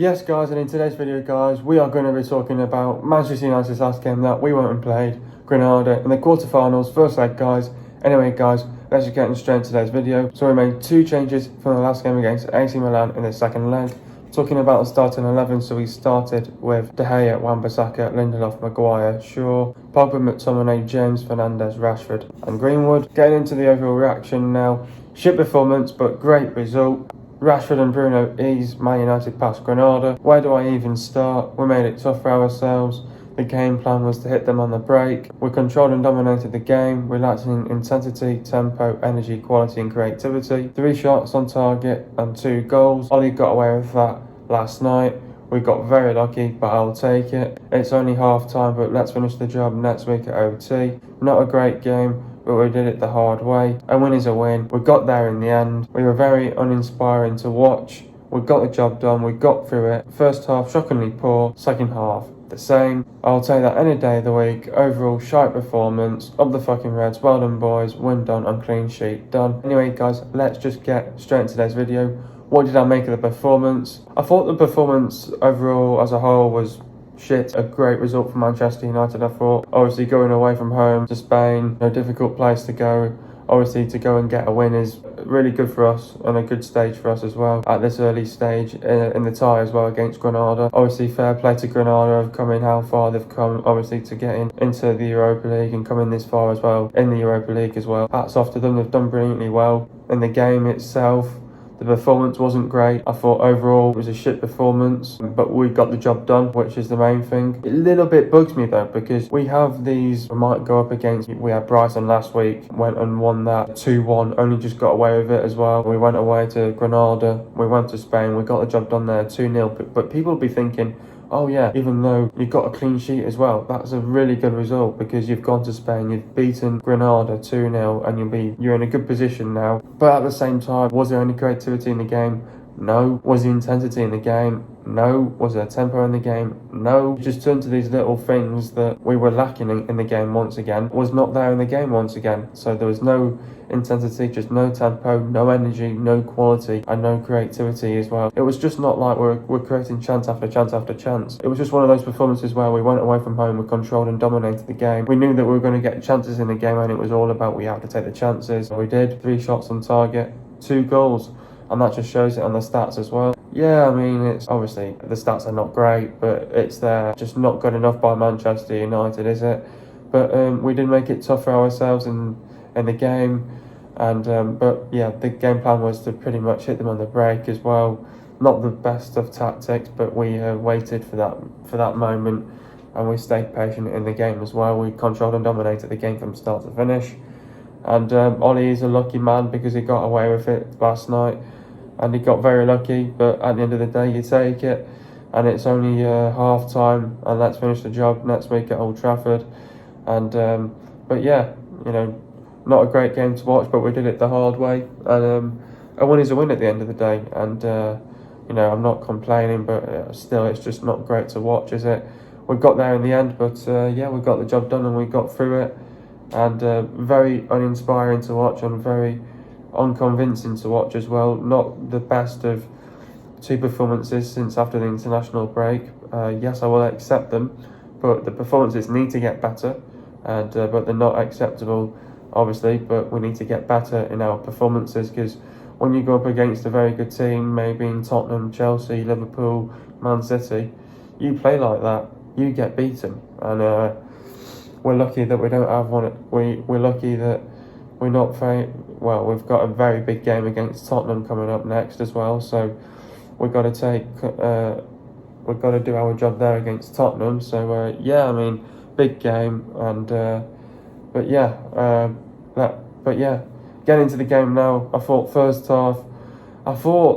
Yes guys, and in today's video guys, we are going to be talking about Manchester United's last game that we went and played, Granada, in the quarterfinals, first leg guys. Anyway guys, let's just get straight into today's video. So we made two changes from the last game against AC Milan in the second leg. Talking about the starting 11, so we started with De Gea, Wan-Bissaka, Lindelof, Maguire, Shaw, Pogba, McTominay, James, Fernandes, Rashford and Greenwood. Getting into the overall reaction now, shit performance but great result. Rashford and Bruno ease Man United past Granada. Where do I even start? We made it tough for ourselves. The game plan was to hit them on the break. We controlled and dominated the game. We lacked in intensity, tempo, energy, quality and creativity. 3 shots on target and 2 goals. Ollie got away with that last night. We got very lucky, but I'll take it. It's only half time, but let's finish the job next week at OT. Not a great game, but we did it the hard way. A win is a win. We got there in the end. We were very uninspiring to watch. We got the job done. We got through it. First half, shockingly poor. Second half, the same. I'll take that any day of the week. Overall, shite performance. Up the fucking Reds. Well done, boys. Win done on clean sheet. Done. Anyway, guys, let's just get straight into today's video. What did I make of the performance? I thought the performance overall as a whole was shit. A great result for Manchester United, I thought. Obviously going away from home to Spain, a difficult place to go. Obviously to go and get a win is really good for us and a good stage for us as well at this early stage in the tie as well against Granada. Obviously fair play to Granada of coming how far they've come, obviously to get into the Europa League and coming this far as well in the Europa League as well. Hats off to them, they've done brilliantly well. In the game itself, the performance wasn't great. I thought overall it was a shit performance, but we got the job done, which is the main thing. A little bit bugs me though, because we have these we might go up against. We had Brighton last week, went and won that 2-1, only just got away with it as well. We went away to Granada, we went to Spain, we got the job done there 2-0, but people will be thinking, oh yeah, even though you got a clean sheet as well, that's a really good result because you've gone to Spain, you've beaten Granada 2-0 and you're in a good position now. But at the same time, was there any creativity in the game? No. Was the intensity in the game? No. Was there tempo in the game? No. Just turn to these little things that we were lacking in the game once again. Was not there in the game once again. So there was no intensity, just no tempo, no energy, no quality and no creativity as well. It was just not like we're creating chance after chance after chance. It was just one of those performances where we went away from home, we controlled and dominated the game. We knew that we were going to get chances in the game and it was all about we had to take the chances. We did. 3 shots on target, 2 goals. And that just shows it on the stats as well. Yeah, I mean, it's obviously the stats are not great, but it's there. Just not good enough by Manchester United, is it? But we did make it tough for ourselves in the game. And but yeah, the game plan was to pretty much hit them on the break as well. Not the best of tactics, but we waited for that moment, and we stayed patient in the game as well. We controlled and dominated the game from start to finish. And Ollie is a lucky man because he got away with it last night. And he got very lucky, but at the end of the day, you take it. And it's only half time, and let's finish the job next week at Old Trafford. And but yeah, you know, not a great game to watch, but we did it the hard way. And a win is a win at the end of the day. And you know, I'm not complaining, but still, it's just not great to watch, is it? We got there in the end, but yeah, we got the job done and we got through it. And very uninspiring to watch and very unconvincing to watch as well. Not the best of 2 performances since after the international break. Yes, I will accept them, but the performances need to get better, and but they're not acceptable, obviously. But we need to get better in our performances, because when you go up against a very good team, maybe in Tottenham, Chelsea, Liverpool, Man City, you play like that, you get beaten. And we're lucky that we don't have one. We're lucky that we're not very well. We've got a very big game against Tottenham coming up next as well. So we've got to do our job there against Tottenham. So yeah, I mean, big game. And but yeah, getting into the game now. I thought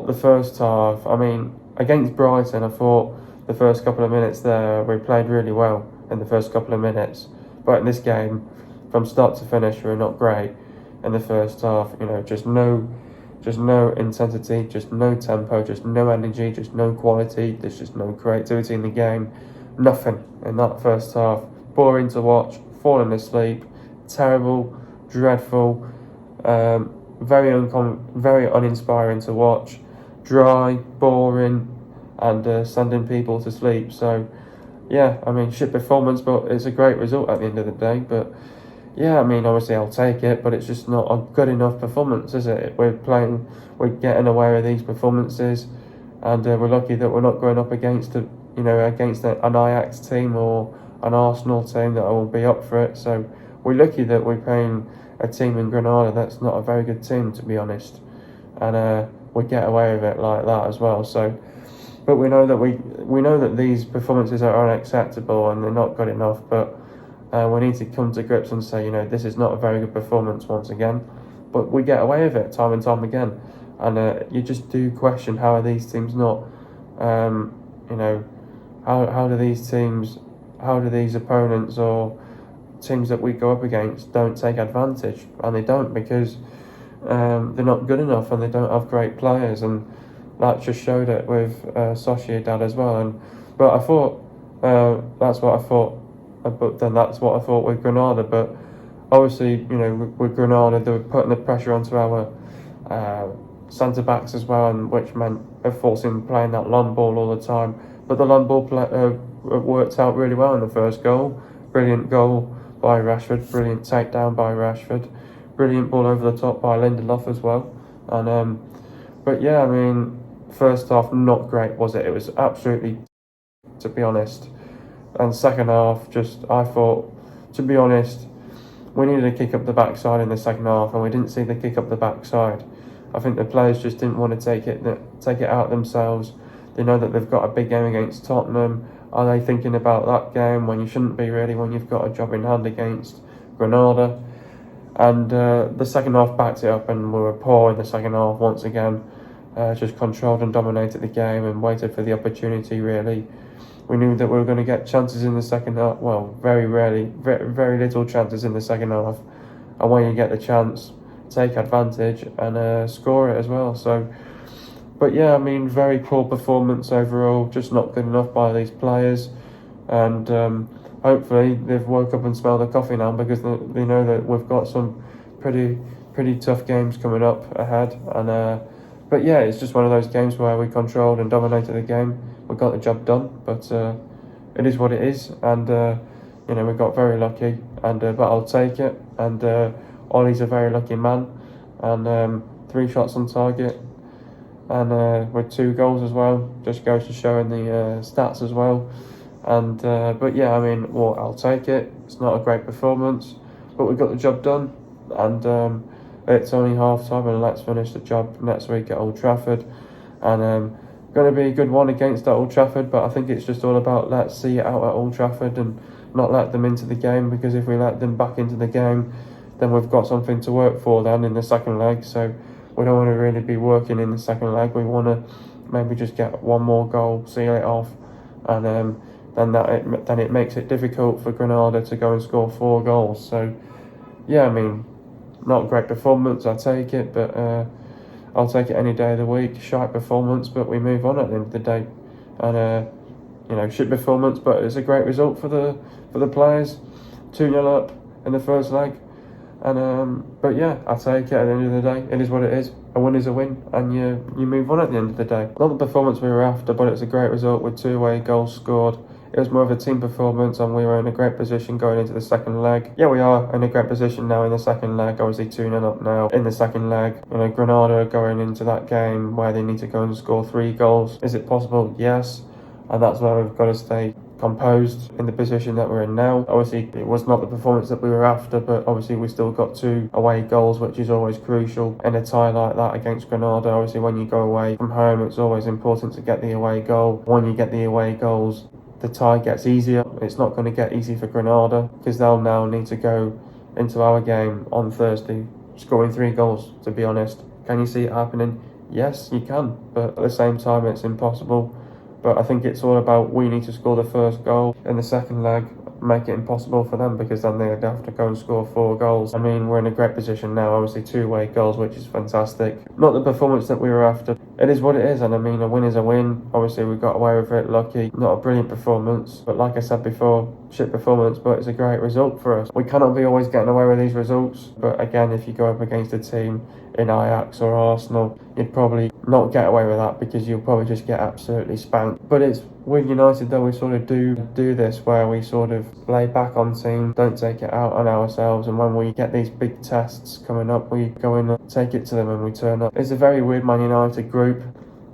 the first half. I mean, against Brighton, I thought the first couple of minutes there we played really well in the first couple of minutes. But in this game, from start to finish, we're not great in the first half. You know, just no intensity, just no tempo, just no energy, just no quality. There's just no creativity in the game. Nothing in that first half. Boring to watch, falling asleep, terrible, dreadful, very uninspiring to watch, dry, boring, and sending people to sleep. So yeah, I mean, shit performance, but it's a great result at the end of the day. But yeah, I mean, obviously I'll take it, but it's just not a good enough performance, is it? We're getting away with these performances, and we're lucky that we're not going up against an Ajax team or an Arsenal team that will be up for it. So we're lucky that we're playing a team in Granada that's not a very good team, to be honest, and we get away with it like that as well. So, but we know that these performances are unacceptable and they're not good enough, but. We need to come to grips and say, this is not a very good performance once again, but we get away with it time and time again, and you just do question how are these teams not, how do these opponents or teams that we go up against don't take advantage, and they don't because they're not good enough and they don't have great players, and that just showed it with Sociedad as well. But I thought that's what I thought. But then that's what I thought with Granada. But obviously, with Granada, they were putting the pressure onto our centre backs as well, and which meant forcing playing that long ball all the time. But the long ball worked out really well in the first goal. Brilliant goal by Rashford. Brilliant takedown by Rashford. Brilliant ball over the top by Lindelof as well. And but yeah, I mean, first half not great, was it? It was absolutely, to be honest. And second half, I thought, to be honest, we needed a kick up the backside in the second half, and we didn't see the kick up the backside. I think the players just didn't want to take it out themselves. They know that they've got a big game against Tottenham. Are they thinking about that game when you shouldn't be really, when you've got a job in hand against Granada? And the second half backed it up, and we were poor in the second half once again. Just controlled and dominated the game and waited for the opportunity, really. We knew that we were going to get chances in the second half. Well, very rarely, very little chances in the second half. And when you get the chance, take advantage and score it as well. So, but yeah, I mean, very poor performance overall. Just not good enough by these players. And hopefully they've woke up and smelled the coffee now, because they know that we've got some pretty tough games coming up ahead. And but yeah, it's just one of those games where we controlled and dominated the game. We got the job done, but it is what it is, and we got very lucky, and but I'll take it. And Ollie's a very lucky man, and 3 shots on target, and with 2 goals as well. Just goes to show in the stats as well. And but yeah, I mean, well, I'll take it. It's not a great performance, but we got the job done, and it's only half time, and let's finish the job next week at Old Trafford, and. Going to be a good one against Old Trafford, but I think it's just all about let's see it out at Old Trafford and not let them into the game, because if we let them back into the game, then we've got something to work for then in the second leg. So we don't want to really be working in the second leg. We want to maybe just get 1 more goal, seal it off, and then it makes it difficult for Granada to go and score 4 goals. So yeah, I mean, not a great performance, I take it, but I'll take it any day of the week. Shite performance, but we move on at the end of the day. And shit performance, but it's a great result for the players. 2-0 up in the first leg, and but yeah, I take it at the end of the day. It is what it is. A win is a win, and you move on at the end of the day. Not the performance we were after, but it's a great result with 2 away goals scored. It was more of a team performance, and we were in a great position going into the second leg. Yeah, we are in a great position now in the second leg. Obviously 2-0 up now in the second leg. Granada are going into that game where they need to go and score 3 goals. Is it possible? Yes. And that's where we've got to stay composed in the position that we're in now. Obviously, it was not the performance that we were after, but obviously we still got 2 away goals, which is always crucial in a tie like that against Granada. Obviously, when you go away from home, it's always important to get the away goal. When you get the away goals, the tie gets easier. It's not going to get easy for Granada, because they'll now need to go into our game on Thursday scoring 3 goals, to be honest. Can you see it happening? Yes, you can, but at the same time it's impossible. But I think it's all about we need to score the first goal in the second leg, make it impossible for them, because then they'd have to go and score 4 goals. I mean, we're in a great position now, obviously 2 away goals, which is fantastic. Not the performance that we were after, it is what it is, and I mean, a win is a win. Obviously, we got away with it, lucky. Not a brilliant performance, but like I said before, shit performance, but it's a great result for us. We cannot be always getting away with these results, but again, if you go up against a team in Ajax or Arsenal, you'd probably not get away with that because you'll probably just get absolutely spanked. But it's with United though, we sort of do this where we sort of lay back on team, don't take it out on ourselves, and when we get these big tests coming up, we go in and take it to them and we turn up. It's a very weird Man United group,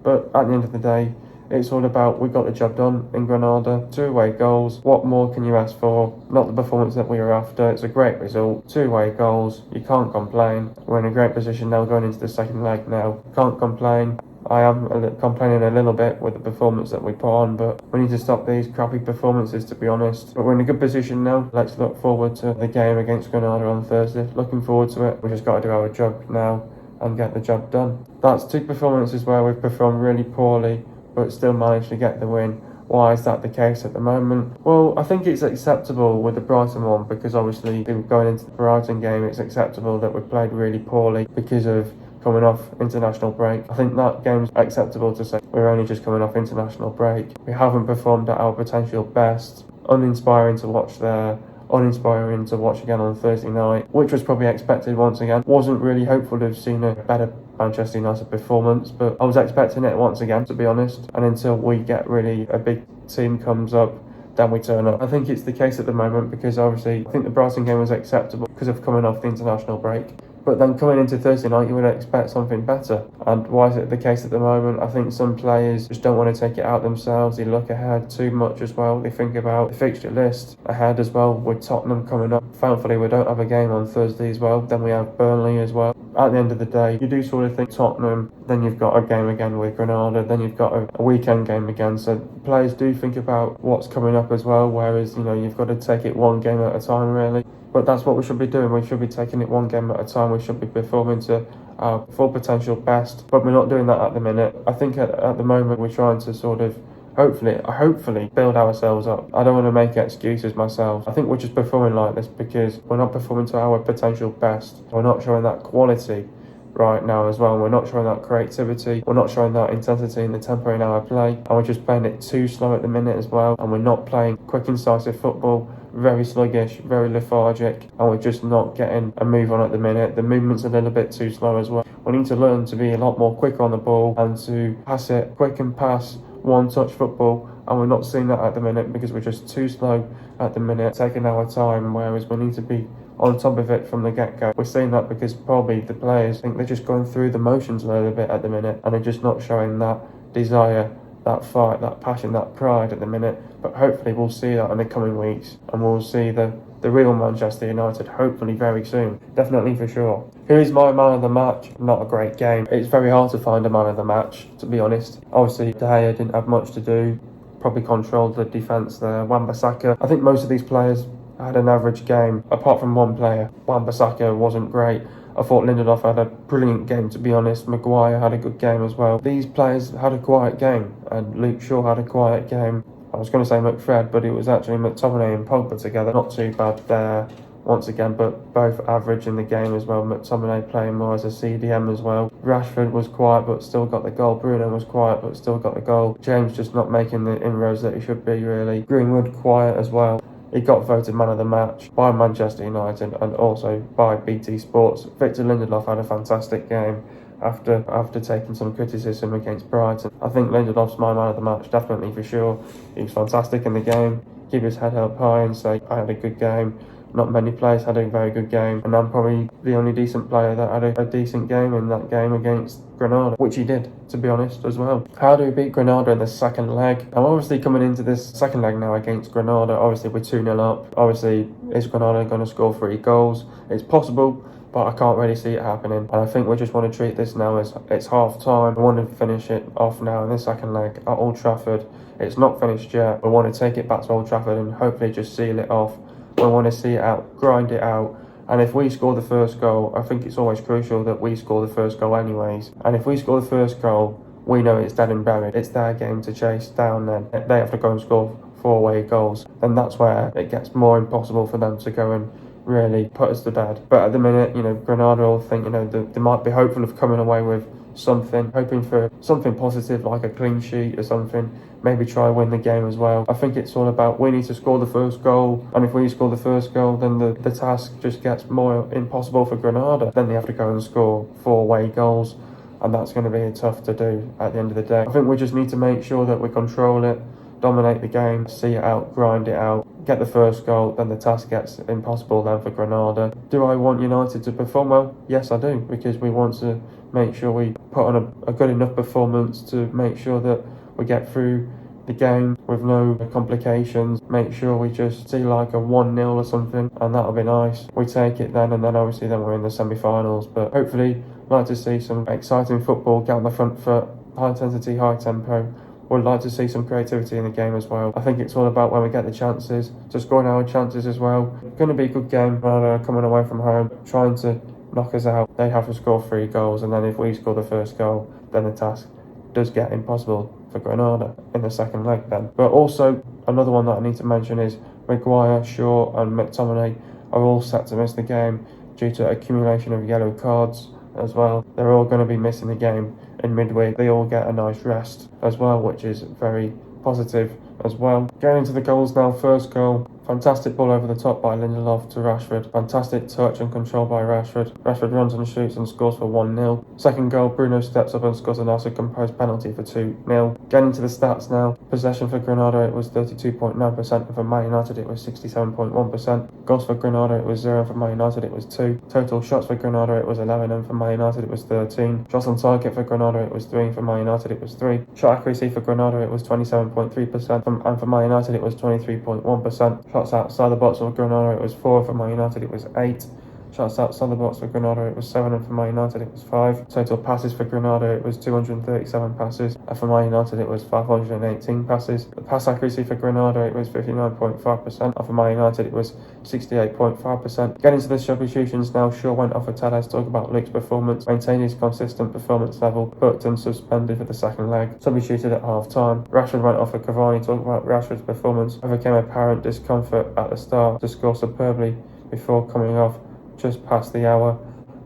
but at the end of the day, it's all about we got the job done in Granada. 2 away goals. What more can you ask for? Not the performance that we were after. It's a great result. 2 away goals. You can't complain. We're in a great position now going into the second leg now. Can't complain. I am complaining a little bit with the performance that we put on, but we need to stop these crappy performances, to be honest. But we're in a good position now. Let's look forward to the game against Granada on Thursday. Looking forward to it. We just got to do our job now and get the job done. That's 2 performances where we've performed really poorly but still managed to get the win. Why is that the case at the moment? Well, I think it's acceptable with the Brighton one because obviously going into the Brighton game, it's acceptable that we played really poorly because of coming off international break. I think that game's acceptable to say we're only just coming off international break. We haven't performed at our potential best. Uninspiring to watch there. Uninspiring to watch again on Thursday night, which was probably expected once again. Wasn't really hopeful to have seen a better Manchester United performance, but I was expecting it once again, to be honest. And until we get really a big team comes up, then we turn up. I think it's the case at the moment because obviously I think the Brighton game was acceptable because of coming off the international break. But then coming into Thursday night, you would expect something better. And why is it the case at the moment? I think some players just don't want to take it out themselves. They look ahead too much as well. They think about the fixture list ahead as well with Tottenham coming up. Thankfully, we don't have a game on Thursday as well. Then we have Burnley as well. At the end of the day, you do sort of think Tottenham, then you've got a game again with Granada, then you've got a weekend game again. So players do think about what's coming up as well, whereas, you've got to take it one game at a time, really. But that's what we should be doing. We should be taking it one game at a time. We should be performing to our full potential best. But we're not doing that at the minute. I think at the moment we're trying to sort of hopefully build ourselves up. I don't want to make excuses myself. I think we're just performing like this because we're not performing to our potential best. We're not showing that quality right now as well. We're not showing that creativity. We're not showing that intensity in the tempo in our play. And we're just playing it too slow at the minute as well. And we're not playing quick, incisive football. Very sluggish, very lethargic, and we're just not getting a move on at the minute. The movement's a little bit too slow as well. We need to learn to be a lot more quick on the ball and to pass it quick and pass one-touch football, and we're not seeing that at the minute because we're just too slow at the minute, taking our time, whereas we need to be on top of it from the get-go. We're saying that because probably the players think they're just going through the motions a little bit at the minute, and they're just not showing that desire, that fight, that passion, that pride at the minute. But hopefully we'll see that in the coming weeks, and we'll see the real Manchester United hopefully very soon. Definitely for sure. Who is my man of the match? Not a great game. It's very hard to find a man of the match, to be honest. Obviously, De Gea didn't have much to do. Probably controlled the defence there. Wan-Bissaka. I think most of these players had an average game, apart from one player. Wan-Bissaka wasn't great. I thought Lindelof had a brilliant game, to be honest. Maguire had a good game as well. These players had a quiet game, and Luke Shaw had a quiet game. I was going to say McFred, but it was actually McTominay and Pogba together. Not too bad there once again, but both average in the game as well. McTominay playing more as a CDM as well. Rashford was quiet but still got the goal. Bruno was quiet but still got the goal. James just not making the inroads that he should be, really. Greenwood quiet as well. He got voted man of the match by Manchester United and also by BT Sports. Victor Lindelof had a fantastic game after taking some criticism against Brighton. I think Lindelof's my man of the match, definitely for sure. He was fantastic in the game. Keep his head held high and say, I had a good game. Not many players had a very good game, and I'm probably the only decent player that had a decent game in that game against Granada, which he did, to be honest, as well. How do we beat Granada in the second leg? I'm obviously coming into this second leg now against Granada. Obviously, we're 2-0 up. Obviously, is Granada going to score 3 goals? It's possible, but I can't really see it happening. And I think we just want to treat this now as it's half time. We want to finish it off now in the second leg at Old Trafford. It's not finished yet. We want to take it back to Old Trafford and hopefully just seal it off. We want to see it out, grind it out. And if we score the first goal, I think it's always crucial that we score the first goal anyways. And if we score the first goal, we know it's dead and buried. It's their game to chase down then. They have to go and score 4 away goals. Then that's where it gets more impossible for them to go and really put us to bed. But at the minute, Granada will think, they might be hopeful of coming away with something, hoping for something positive like a clean sheet or something, maybe try and win the game as well. I think it's all about we need to score the first goal, and if we score the first goal, then the task just gets more impossible for Granada. Then they have to go and score 4 away goals, and that's going to be tough to do at the end of the day. I think we just need to make sure that we control it, dominate the game, see it out, grind it out, get the first goal, then the task gets impossible then for Granada. Do I want United to perform well? Yes, I do, because we want to make sure we put on a good enough performance to make sure that we get through the game with no complications. Make sure we just see like a 1-0 or something, and that'll be nice. We take it then, and then obviously then we're in the semi-finals. But hopefully, like to see some exciting football, get on the front foot, high intensity, high tempo. Would like to see some creativity in the game as well. I think it's all about when we get the chances, to score our chances as well. Going to be a good game. Granada coming away from home, trying to knock us out. They have to score 3 goals, and then if we score the first goal, then the task does get impossible for Granada in the second leg then. But also, another one that I need to mention is Maguire, Shaw and McTominay are all set to miss the game due to accumulation of yellow cards as well. They're all going to be missing the game in midweek. They all get a nice rest as well, which is very positive as well. Getting into the goals now. First goal, fantastic ball over the top by Lindelof to Rashford. Fantastic touch and control by Rashford. Rashford runs and shoots and scores for 1-0. Second goal, Bruno steps up and scores a nice composed penalty for 2-0. Getting into the stats now. Possession for Granada, it was 32.9%, and for Man United it was 67.1%. Goals for Granada, it was 0, and for Man United it was 2. Total shots for Granada, it was 11, and for Man United it was 13. Shots on target for Granada, it was 3, and for Man United it was 3. Shot accuracy for Granada, it was 27.3%, and for Man United it was 23.1%. Shots outside the box for Granada, it was 4, for Man United it was 8. Shots outside the box for Granada, it was 7, and for Man United it was 5. Total passes for Granada, it was 237 passes, and for Man United it was 518 passes. The pass accuracy for Granada, it was 59.5%, and for Man United it was 68.5%. Getting to the substitutions now. Shaw went off for Telles. Talk about Luke's performance, maintained his consistent performance level, booked and suspended for the second leg, substituted at half time. Rashford went off for Cavani. Talk about Rashford's performance, overcame apparent discomfort at the start to score superbly before coming off just past the hour.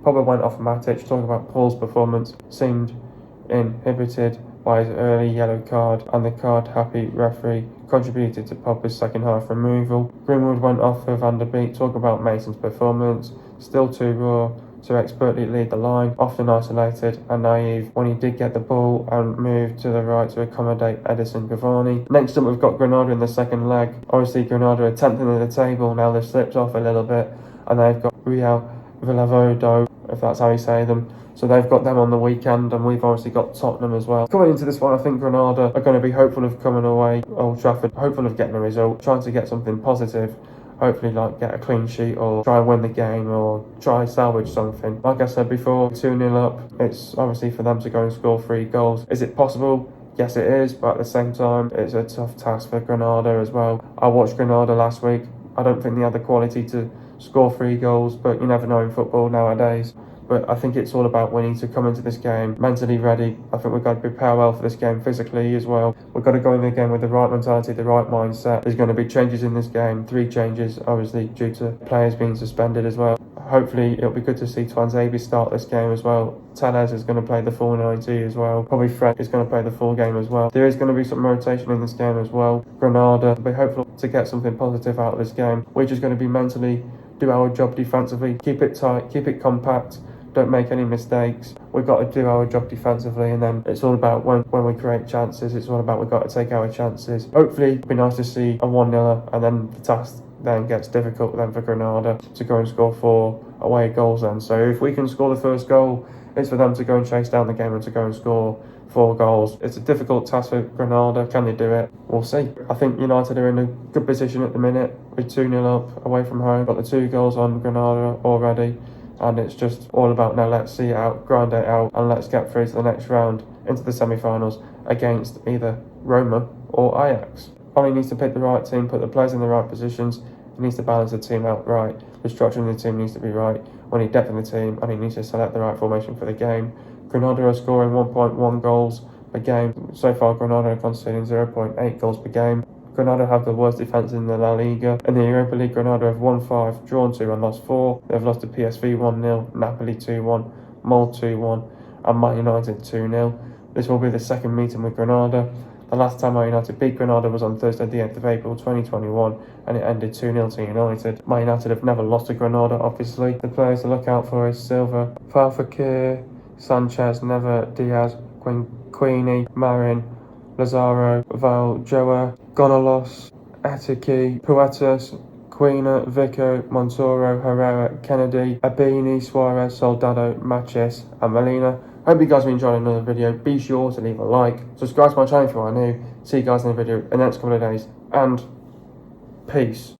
Pogba went off Matic. Talking about Paul's performance, seemed inhibited by his early yellow card, and the card-happy referee contributed to Pogba's second half removal. Greenwood went off for Van der Beek. Talk about Mason's performance, still too raw to expertly lead the line, often isolated and naive when he did get the ball and moved to the right to accommodate Edison Cavani. Next up, we've got Granada in the second leg. Obviously, Granada are 10th in the table. Now they've slipped off a little bit, and they've got Real Villavodo, if that's how you say them. So they've got them on the weekend, and we've obviously got Tottenham as well. Coming into this one, I think Granada are going to be hopeful of coming away Old Trafford, hopeful of getting a result, trying to get something positive, hopefully like get a clean sheet or try and win the game or try salvage something. Like I said before, 2-0 up, it's obviously for them to go and score 3 goals. Is it possible? Yes, it is, but at the same time, it's a tough task for Granada as well. I watched Granada last week. I don't think they had the quality to score 3 goals, but you never know in football nowadays. But I think it's all about winning to come into this game mentally ready. I think we've got to prepare well for this game physically as well. We've got to go in the game with the right mentality, the right mindset. There's going to be changes in this game, 3 changes, obviously, due to players being suspended as well. Hopefully, it'll be good to see Twanzebe start this game as well. Telles is going to play the full 90 as well. Probably Fred is going to play the full game as well. There is going to be some rotation in this game as well. Granada, we're hopeful to get something positive out of this game. We're just going to be mentally do our job defensively, keep it tight, keep it compact, don't make any mistakes. We've got to do our job defensively, and then it's all about when we create chances, it's all about we've got to take our chances. Hopefully, it'd be nice to see a 1-0, and then the task then gets difficult then for Granada to go and score 4 away goals then. So if we can score the first goal, it's for them to go and chase down the game and to go and score 4 goals. It's a difficult task for Granada. Can they do it? We'll see. I think United are in a good position at the minute with 2-0 up away from home. Got the 2 goals on Granada already, and it's just all about now let's see it out, grind it out, and let's get through to the next round into the semi-finals against either Roma or Ajax. Ollie needs to pick the right team, put the players in the right positions. He needs to balance the team out right. The structure of the team needs to be right. We need depth in the team, and he needs to select the right formation for the game. Granada are scoring 1.1 goals per game. So far, Granada are conceding 0.8 goals per game. Granada have the worst defence in the La Liga. In the Europa League, Granada have won 5, drawn 2 and lost 4. They've lost to PSV 1-0, Napoli 2-1, Molde 2-1, and Man United 2-0. This will be the second meeting with Granada. The last time Man United beat Granada was on Thursday the 8th of April 2021 and it ended 2-0 to United. Man United have never lost to Granada, obviously. The players to look out for is Silva, Falfakir, Sanchez, Neva, Diaz, Queenie, Marin, Lazaro, Valjoa, Gonalos, Atiki, Puertas, Quina, Vico, Montoro, Herrera, Kennedy, Abini, Suarez, Soldado, Machis, and Molina. Hope you guys have enjoyed another video. Be sure to leave a like, subscribe to my channel if you are new. See you guys in the video in the next couple of days, and peace.